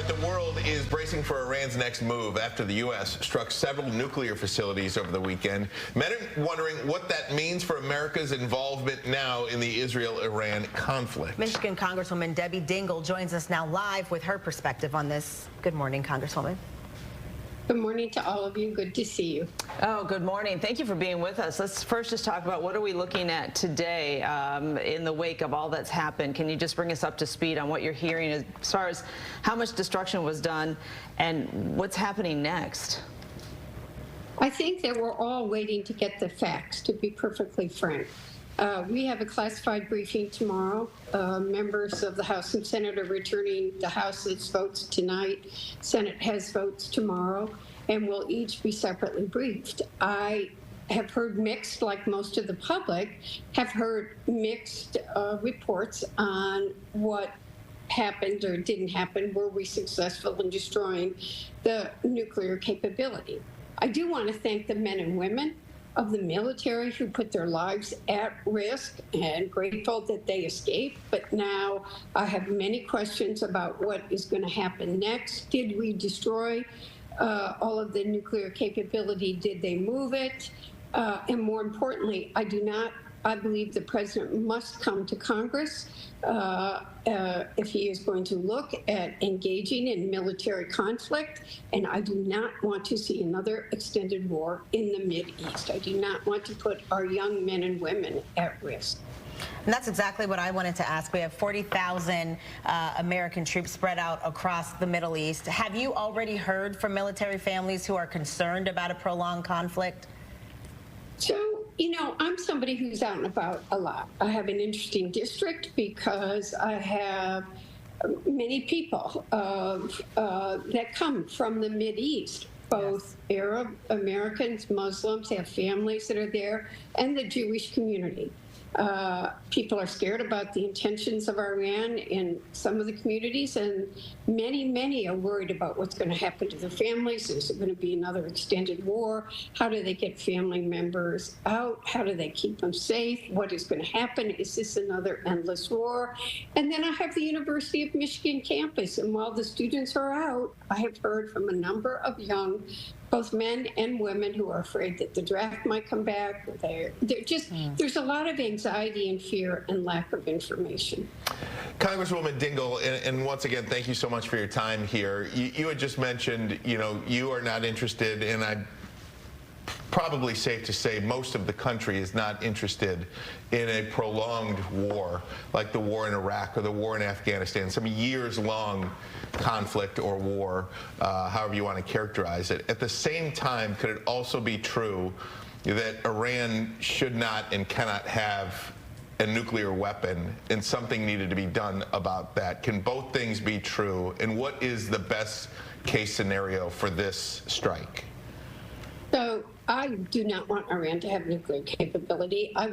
right, the world is bracing for Iran's next move after the U.S. struck several nuclear facilities over the weekend. Many wondering what that means for America's involvement now in the Israel-Iran conflict. Michigan Congresswoman Debbie Dingell joins us now live with her perspective on this. Good morning, Congresswoman. Good morning to all of you. Good to see you. Oh, good morning. Thank you for being with us. Let's first just talk about what are we looking at today in the wake of all that's happened. Can you just bring us up to speed on what you're hearing as far as how much destruction was done and what's happening next? I think that we're all waiting to get the facts, to be perfectly frank. We have a classified briefing tomorrow. Members of the House and Senate are returning. The House has votes tonight. Senate has votes tomorrow, and we'll each be separately briefed. I have heard mixed, like most of the public, have heard mixed reports on what happened or didn't happen. Were we successful in destroying the nuclear capability? I do want to thank the men and women of the military who put their lives at risk, and grateful that they escaped. But now I have many questions about what is going to happen next. Did we destroy all of the nuclear capability? Did they move it? And more importantly, I believe the president must come to Congress if he is going to look at engaging in military conflict. And I do not want to see another extended war in the Mideast. I do not want to put our young men and women at risk. And that's exactly what I wanted to ask. We have 40,000 American troops spread out across the Middle East. Have you already heard from military families who are concerned about a prolonged conflict? So, you know, I'm somebody who's out and about a lot. I have an interesting district because I have many people that come from the Mideast, both Arab Americans, Muslims, have families that are there, and the Jewish community. People are scared about the intentions of Iran in some of the communities, and many are worried about what's going to happen to their families. Is it going to be another extended war? How do they get family members out? How do they keep them safe? What is going to happen? Is this another endless war? And then I have the University of Michigan campus, and while the students are out, I have heard from a number of young, both men and women, who are afraid that the draft might come back. There's a lot of anxiety and fear and lack of information. Congresswoman Dingell, and once again, thank you so much for your time here. You had just mentioned, you know, you are not interested, and I'm probably safe to say most of the country is not interested in a prolonged war like the war in Iraq or the war in Afghanistan, some years-long conflict or war, however you want to characterize it. At the same time, could it also be true that Iran should not and cannot have a nuclear weapon, and something needed to be done about that? Can both things be true? And what is the best case scenario for this strike? So I do not want Iran to have nuclear capability. I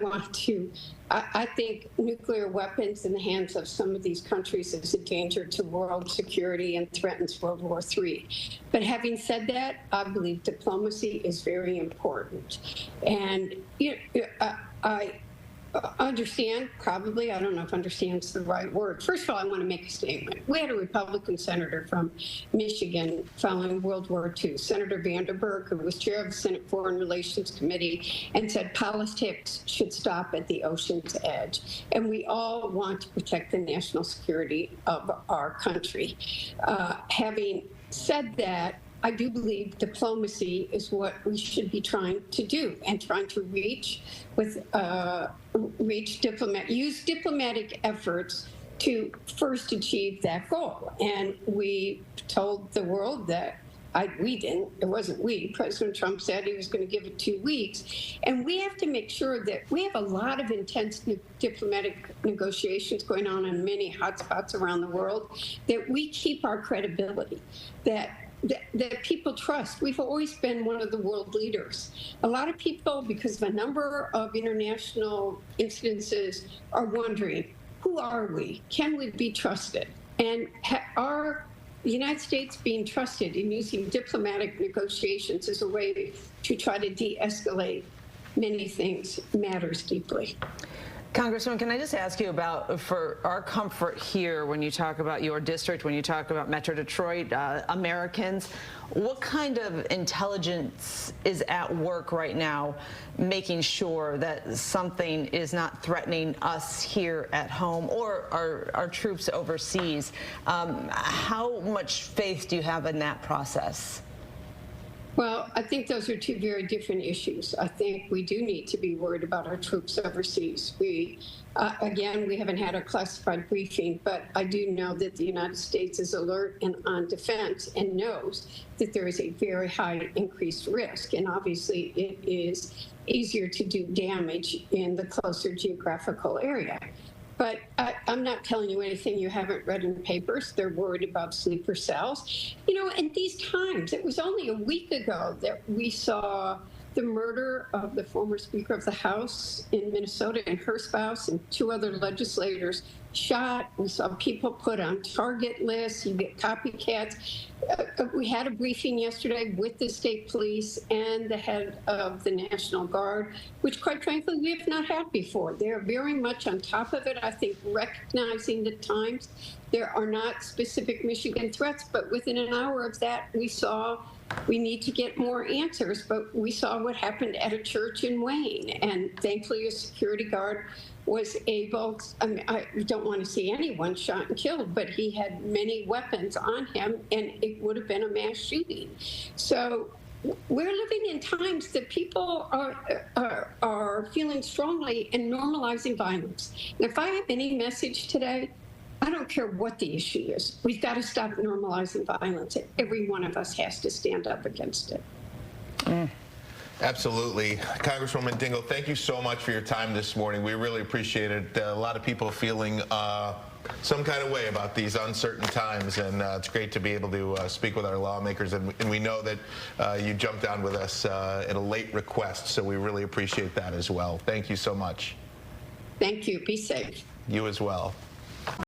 think nuclear weapons in the hands of some of these countries is a danger to world security and threatens World War III. But having said that, I believe diplomacy is very important. And I understand, probably, I don't know if understand's the right word. First of all, I want to make a statement. We had a Republican senator from Michigan following World War II, Senator Vanderburg, who was chair of the Senate Foreign Relations Committee, and said politics should stop at the ocean's edge. And we all want to protect the national security of our country. Having said that, I do believe diplomacy is what we should be trying to do, and trying to use diplomatic efforts to first achieve that goal. And we told the world that it wasn't we. President Trump said he was going to give it 2 weeks. And we have to make sure that we have a lot of intense diplomatic negotiations going on in many hotspots around the world, that we keep our credibility, that people trust. We've always been one of the world leaders. A lot of people, because of a number of international incidences, are wondering, who are we? Can we be trusted? And are the United States being trusted in using diplomatic negotiations as a way to try to de-escalate many things matters deeply. Congresswoman, can I just ask you about, for our comfort here, when you talk about your district, when you talk about Metro Detroit, Americans, what kind of intelligence is at work right now making sure that something is not threatening us here at home or our troops overseas? How much faith do you have in that process? Well, I think those are two very different issues. I think we do need to be worried about our troops overseas. Again, we haven't had a classified briefing, but I do know that the United States is alert and on defense and knows that there is a very high increased risk. And obviously, it is easier to do damage in the closer geographical area. But I'm not telling you anything you haven't read in the papers. They're worried about sleeper cells. You know, in these times, it was only a week ago that we saw the murder of the former Speaker of the House in Minnesota and her spouse and 2 other legislators shot. We saw people put on target lists. You get copycats. We had a briefing yesterday with the state police and the head of the National Guard, which quite frankly we have not had before. They're very much on top of it. I think recognizing the times there are not specific Michigan threats, but within an hour of that we saw we need to get more answers, but we saw what happened at a church in Wayne, and thankfully a security guard was able, I don't want to see anyone shot and killed, but he had many weapons on him, and it would have been a mass shooting. So we're living in times that people are feeling strongly and normalizing violence. And if I have any message today, I don't care what the issue is. We've got to stop normalizing violence. Every one of us has to stand up against it. Absolutely. Congresswoman Dingell, thank you so much for your time this morning. We really appreciate it. A lot of people feeling some kind of way about these uncertain times, and it's great to be able to speak with our lawmakers, and we know that you jumped on with us at a late request, so we really appreciate that as well. Thank you so much. Thank you. Be safe. You as well.